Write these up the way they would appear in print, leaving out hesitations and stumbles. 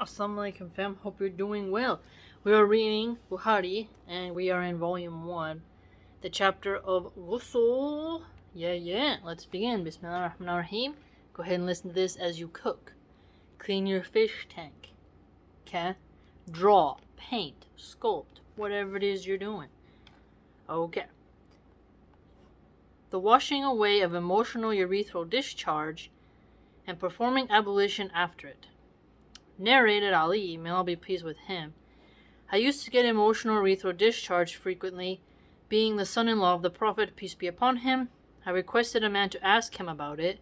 Assalamu alaikum fam, hope you're doing well. We are reading Bukhari and we are in volume 1, the chapter of Ghusl. Yeah, let's begin. Bismillah ar-Rahman ar-Rahim. Go ahead and listen to this as you cook. Clean your fish tank. Okay? Draw, paint, sculpt, whatever it is you're doing. Okay. The washing away of emotional urethral discharge and performing ablution after it. Narrated Ali, may Allah be pleased with him. I used to get emotional urethral discharge frequently. Being the son-in-law of the Prophet, peace be upon him, I requested a man to ask him about it.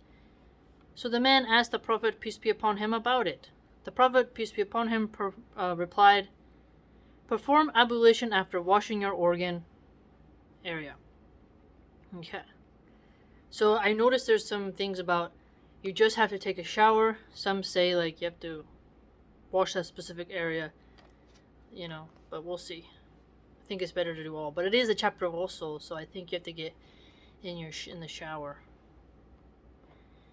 So the man asked the Prophet, peace be upon him, about it. The Prophet, peace be upon him, replied, perform ablution after washing your organ area. Okay. So I noticed there's some things about you just have to take a shower. Some say like you have to wash that specific area, but we'll see. I think it's better to do all, but it is a chapter of Ghusl, so I think you have to get in the shower.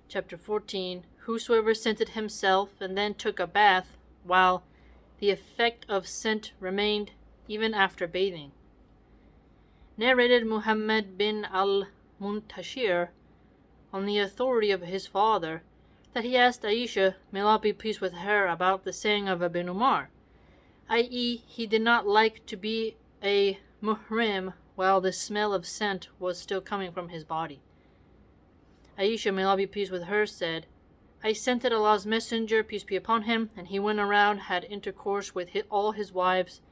Chapter 14. Whosoever scented himself and then took a bath while the effect of scent remained even after bathing. Narrated Muhammad bin al-Muntashir on the authority of his father that he asked Aisha, may Allah be pleased with her, about the saying of Ibn Umar, i.e., he did not like to be a muhrim while the smell of scent was still coming from his body. Aisha, may Allah be pleased with her, said, I scented Allah's messenger, peace be upon him, and he went around, had intercourse with all his wives,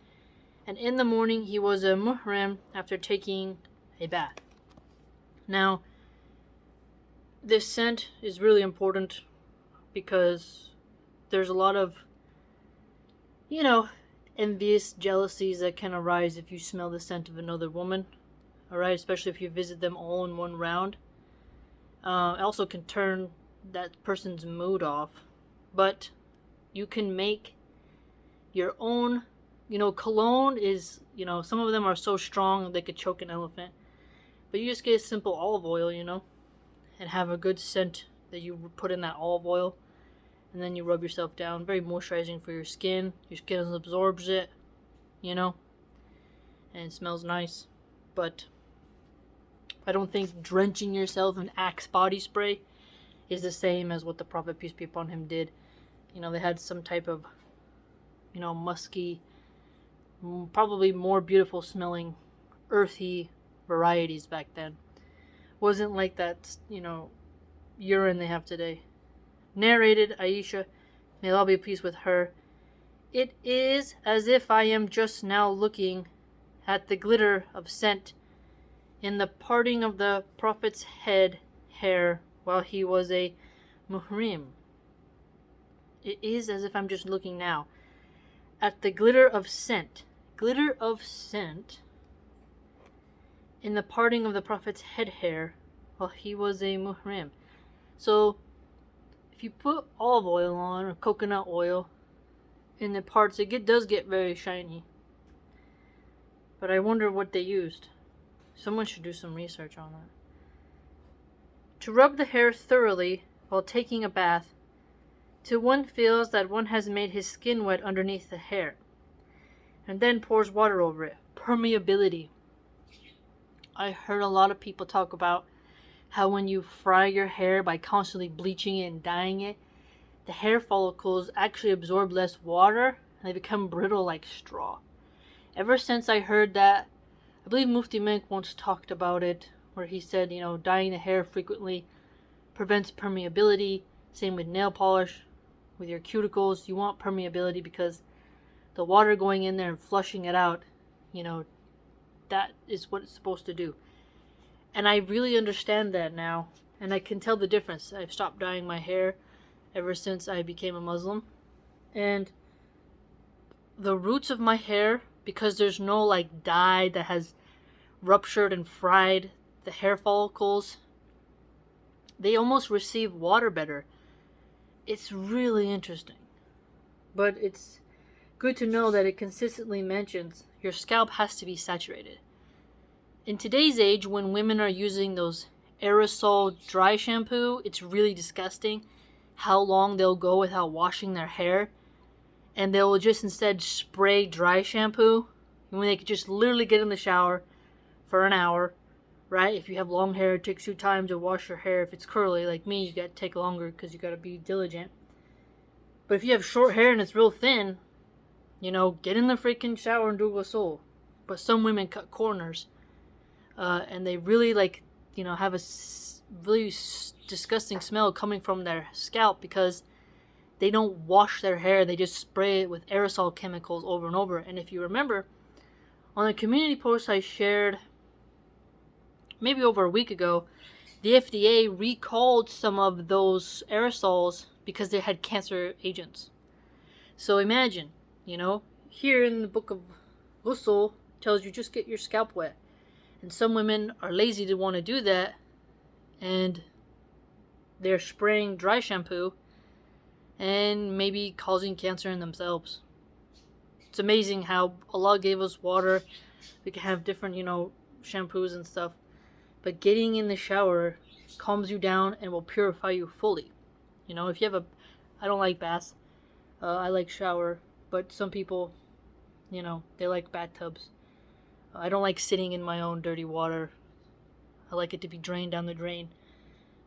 and in the morning he was a muhrim after taking a bath. Now, this scent is really important because there's a lot of, envious jealousies that can arise if you smell the scent of another woman. Alright, especially if you visit them all in one round. It also can turn that person's mood off. But you can make your own, cologne is, some of them are so strong they could choke an elephant. But you just get simple olive oil, and have a good scent that you put in that olive oil, and then you rub yourself down. Very moisturizing for your skin. Your skin absorbs it, and it smells nice. But I don't think drenching yourself in Axe body spray is the same as what the Prophet, peace be upon him, did. They had some type of, musky, probably more beautiful smelling, earthy varieties back then. Wasn't like that, urine they have today. Narrated Aisha, may Allah be pleased with her, it is as if I am just now looking at the glitter of scent in the parting of the Prophet's head hair while he was a muhrim. It is as if I'm just looking now at the glitter of scent in the parting of the Prophet's head hair while he was a muhrim. So, if you put olive oil on or coconut oil in the parts, it does get very shiny. But I wonder what they used. Someone should do some research on that. To rub the hair thoroughly while taking a bath, till one feels that one has made his skin wet underneath the hair, and then pours water over it. Permeability. I heard a lot of people talk about how when you fry your hair by constantly bleaching it and dyeing it, the hair follicles actually absorb less water and they become brittle like straw. Ever since I heard that, I believe Mufti Menk once talked about it, where he said, dyeing the hair frequently prevents permeability. Same with nail polish, with your cuticles. You want permeability because the water going in there and flushing it out, that is what it's supposed to do. And I really understand that now. And I can tell the difference. I've stopped dyeing my hair ever since I became a Muslim. And the roots of my hair, because there's no dye that has ruptured and fried the hair follicles, they almost receive water better. It's really interesting. But it's good to know that it consistently mentions your scalp has to be saturated. In today's age, when women are using those aerosol dry shampoo, it's really disgusting how long they'll go without washing their hair. and they'll just instead spray dry shampoo when they could just literally get in the shower for an hour, right? If you have long hair, it takes you time to wash your hair. If it's curly like me, you got to take longer because you got to be diligent. But if you have short hair and it's real thin, get in the freaking shower and do ghusl. But some women cut corners, and they really have a really disgusting smell coming from their scalp because they don't wash their hair. They just spray it with aerosol chemicals over and over. And if you remember, on the community post I shared maybe over a week ago, the FDA recalled some of those aerosols because they had cancer agents. So imagine, here in the Book of Ghusl tells you just get your scalp wet. And some women are lazy to want to do that, and they're spraying dry shampoo and maybe causing cancer in themselves. It's amazing how Allah gave us water. We can have different, shampoos and stuff. But getting in the shower calms you down and will purify you fully. If you have I don't like baths. I like shower. But some people, they like bathtubs. I don't like sitting in my own dirty water. I like it to be drained down the drain.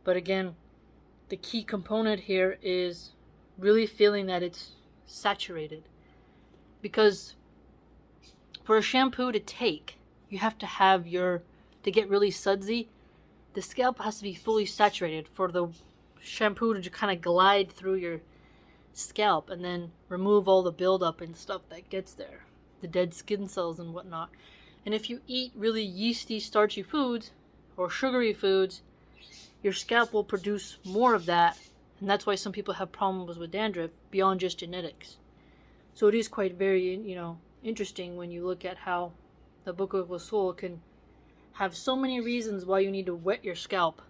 But again, the key component here is really feeling that it's saturated. Because for a shampoo to take, you have to have to get really sudsy, the scalp has to be fully saturated for the shampoo to kind of glide through your scalp and then remove all the buildup and stuff that gets there, the dead skin cells and whatnot. And if you eat really yeasty, starchy foods or sugary foods, your scalp will produce more of that, and that's why some people have problems with dandruff beyond just genetics. So it is quite very, interesting when you look at how the Book of Ghusl can have so many reasons why you need to wet your scalp.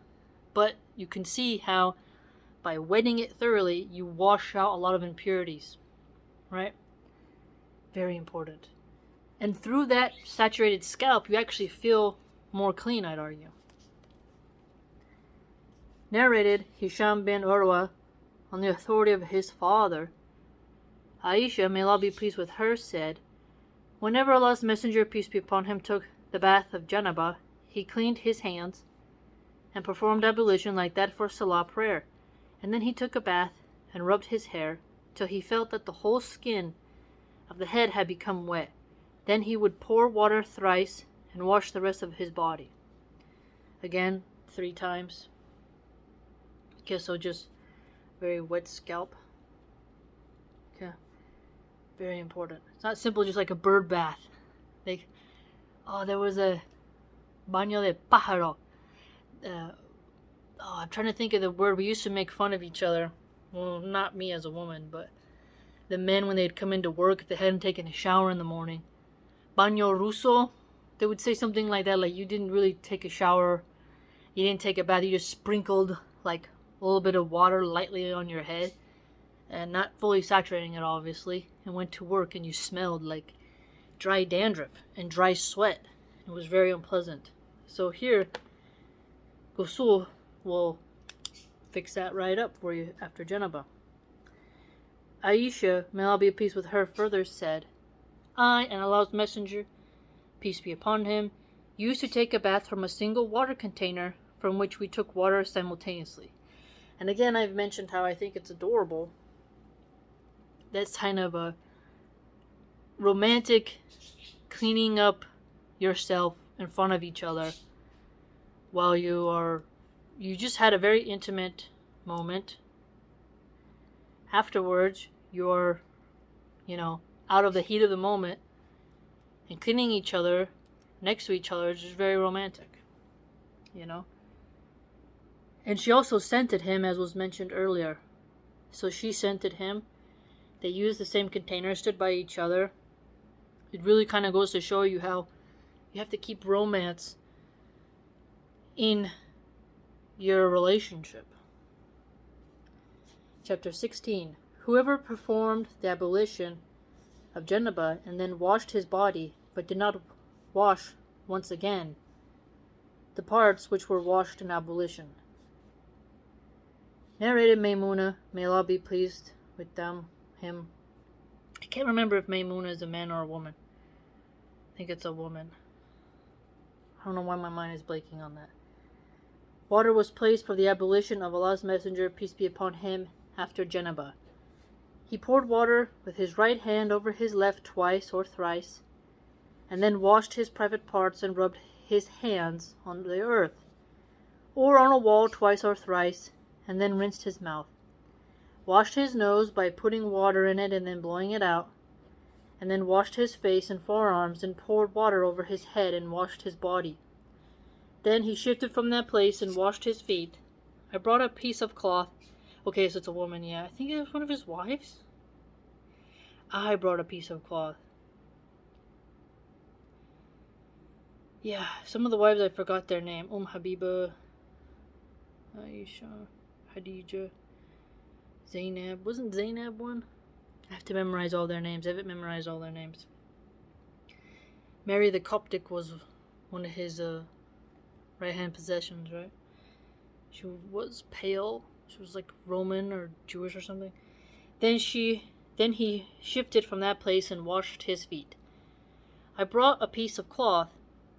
But you can see how by wetting it thoroughly, you wash out a lot of impurities, right? Very important. And through that saturated scalp, you actually feel more clean, I'd argue. Narrated Hisham bin Urwa on the authority of his father, Aisha, may Allah be pleased with her, said, whenever Allah's Messenger, peace be upon him, took the bath of Janabah, he cleaned his hands and performed ablution like that for Salah prayer. And then he took a bath and rubbed his hair till he felt that the whole skin of the head had become wet. Then he would pour water thrice and wash the rest of his body. Again, 3 times. Okay, so just very wet scalp. Okay, very important. It's not simple, just like a bird bath. There was a baño de pájaro. I'm trying to think of the word. We used to make fun of each other. Well, not me as a woman, but the men when they'd come into work, if they hadn't taken a shower in the morning. Baño ruso, they would say something like that, like you didn't really take a shower, you didn't take a bath, you just sprinkled like a little bit of water lightly on your head, and not fully saturating it obviously, and went to work and you smelled like dry dandruff and dry sweat. It was very unpleasant. So here, Ghusl will fix that right up for you after Janabah. Aisha, may Allah be pleased with her, further said, I and Allah's Messenger, peace be upon him, used to take a bath from a single water container from which we took water simultaneously. And again, I've mentioned how I think it's adorable. That's kind of a romantic cleaning up yourself in front of each other while you just had a very intimate moment. Afterwards, you're, out of the heat of the moment, and cleaning each other next to each other is just very romantic, And she also scented him, as was mentioned earlier. So she scented him. They used the same container, stood by each other. It really kind of goes to show you how you have to keep romance in your relationship. Chapter 16. Whoever performed the ablution of Janabah and then washed his body, but did not wash once again the parts which were washed in ablution. Narrated Maymuna, may Allah be pleased with him. I can't remember if Maymuna is a man or a woman. I think it's a woman. I don't know why my mind is blanking on that. Water was placed for the ablution of Allah's Messenger, peace be upon him, after Janabah. He poured water with his right hand over his left twice or thrice, and then washed his private parts and rubbed his hands on the earth, or on a wall twice or thrice, and then rinsed his mouth. Washed his nose by putting water in it and then blowing it out, and then washed his face and forearms and poured water over his head and washed his body. Then he shifted from that place and washed his feet. I brought a piece of cloth. Okay, so it's a woman, yeah. I think it was one of his wives. I brought a piece of cloth. Yeah, some of the wives I forgot their name. Habiba, Aisha, Khadija, Zainab. Wasn't Zainab one? I have to memorize all their names. I haven't memorized all their names. Mary the Coptic was one of his right-hand possessions, right? She was pale. She was like Roman or Jewish or something. Then he shifted from that place and washed his feet. I brought a piece of cloth,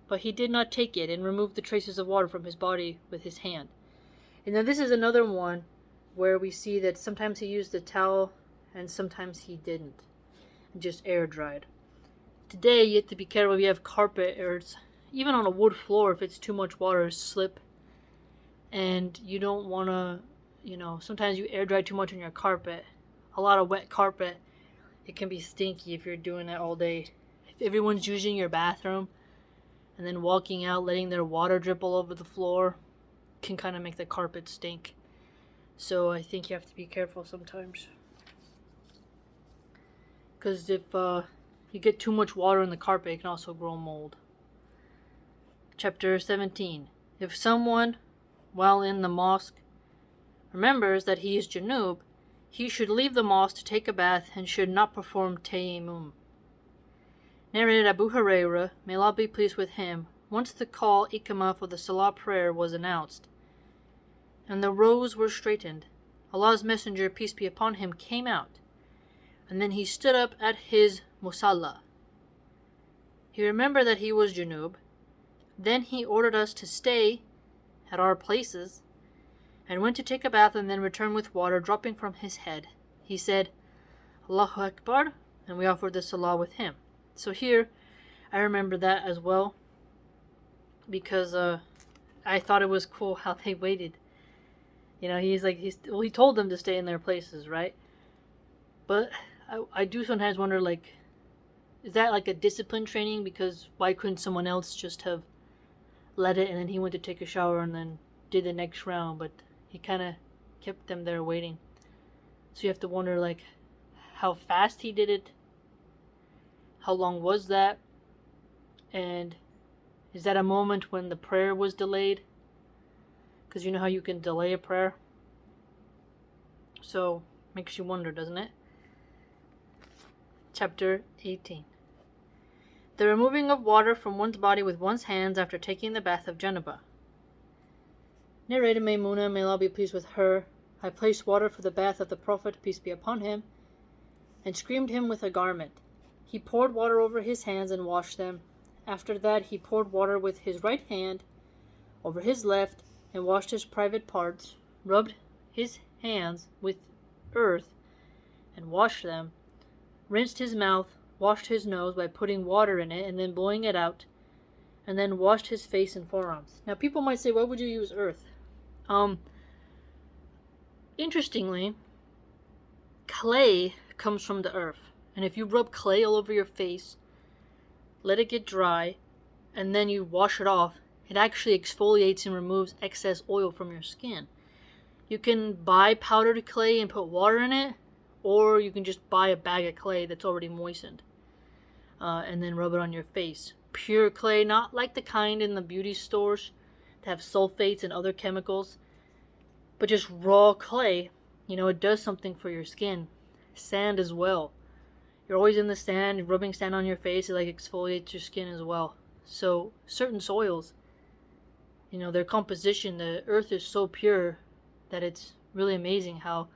but he did not take it and removed the traces of water from his body with his hand. And now this is another one where we see that sometimes he used a towel and sometimes he didn't, and just air dried. Today you have to be careful if you have carpet or it's even on a wood floor. If it's too much water, slip, and you don't want to, sometimes you air dry too much on your carpet. A lot of wet carpet, it can be stinky if you're doing that all day. If everyone's using your bathroom and then walking out, letting their water drip all over the floor, can kind of make the carpet stink. So I think you have to be careful sometimes. Because if you get too much water in the carpet, it can also grow mold. Chapter 17. If someone, while in the mosque, remembers that he is Junub, he should leave the mosque to take a bath and should not perform tayammum. Narrated Abu Hurairah, may Allah be pleased with him, once the call Iqamah for the Salah prayer was announced, and the rows were straightened, Allah's Messenger, peace be upon him, came out, and then he stood up at his musalla. He remembered that he was Junub. Then he ordered us to stay at our places, and went to take a bath and then returned with water dropping from his head. He said, Allahu Akbar, and we offered the salah with him. So here, I remember that as well, because I thought it was cool how they waited. He told them to stay in their places, right? But I do sometimes wonder, is that like a discipline training? Because why couldn't someone else just have let it and then he went to take a shower and then did the next round? But he kind of kept them there waiting. So you have to wonder, how fast he did it. How long was that? And is that a moment when the prayer was delayed? Because you know how you can delay a prayer? So, makes you wonder, doesn't it? Chapter 18. The removing of water from one's body with one's hands after taking the bath of Janabah. Narrated Maymuna, may Allah be pleased with her, I placed water for the bath of the Prophet, peace be upon him, and screamed him with a garment. He poured water over his hands and washed them. After that he poured water with his right hand over his left and washed his private parts, rubbed his hands with earth and washed them, rinsed his mouth, washed his nose by putting water in it and then blowing it out, and then washed his face and forearms. Now people might say, why would you use earth? Interestingly, clay comes from the earth. And if you rub clay all over your face, let it get dry, and then you wash it off, it actually exfoliates and removes excess oil from your skin. You can buy powdered clay and put water in it, or you can just buy a bag of clay that's already moistened, and then rub it on your face. Pure clay, not like the kind in the beauty stores that have sulfates and other chemicals, but just raw clay. It does something for your skin. Sand as well. You're always in the sand, rubbing sand on your face, it exfoliates your skin as well. So certain soils, their composition, the earth is so pure that it's really amazing how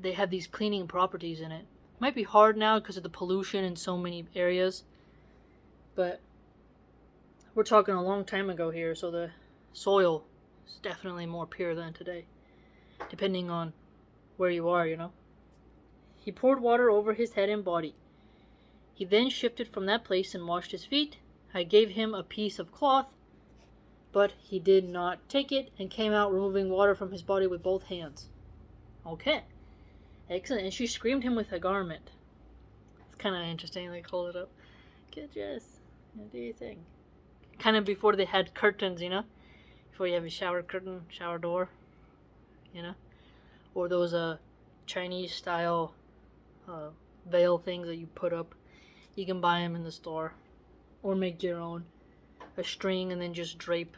they have these cleaning properties in it. Might be hard now because of the pollution in so many areas, but we're talking a long time ago here, so the soil is definitely more pure than today, depending on where you are, you know. He poured water over his head and body. He then shifted from that place and washed his feet. I gave him a piece of cloth, but he did not take it and came out removing water from his body with both hands. Okay. Excellent. And she screamed him with a garment. It's kind of interesting. Like, hold it up. Good dress. Do your thing. Kind of before they had curtains, you know? Before you have a shower curtain, shower door, you know? Or those Chinese style veil things that you put up. You can buy them in the store. Or make your own. A string and then just drape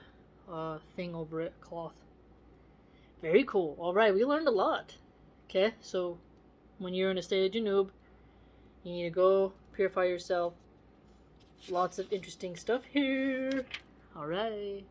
a thing over it, cloth. Very cool. Alright, we learned a lot. Okay, so when you're in a state of junub, you need to go purify yourself. Lots of interesting stuff here. Alright.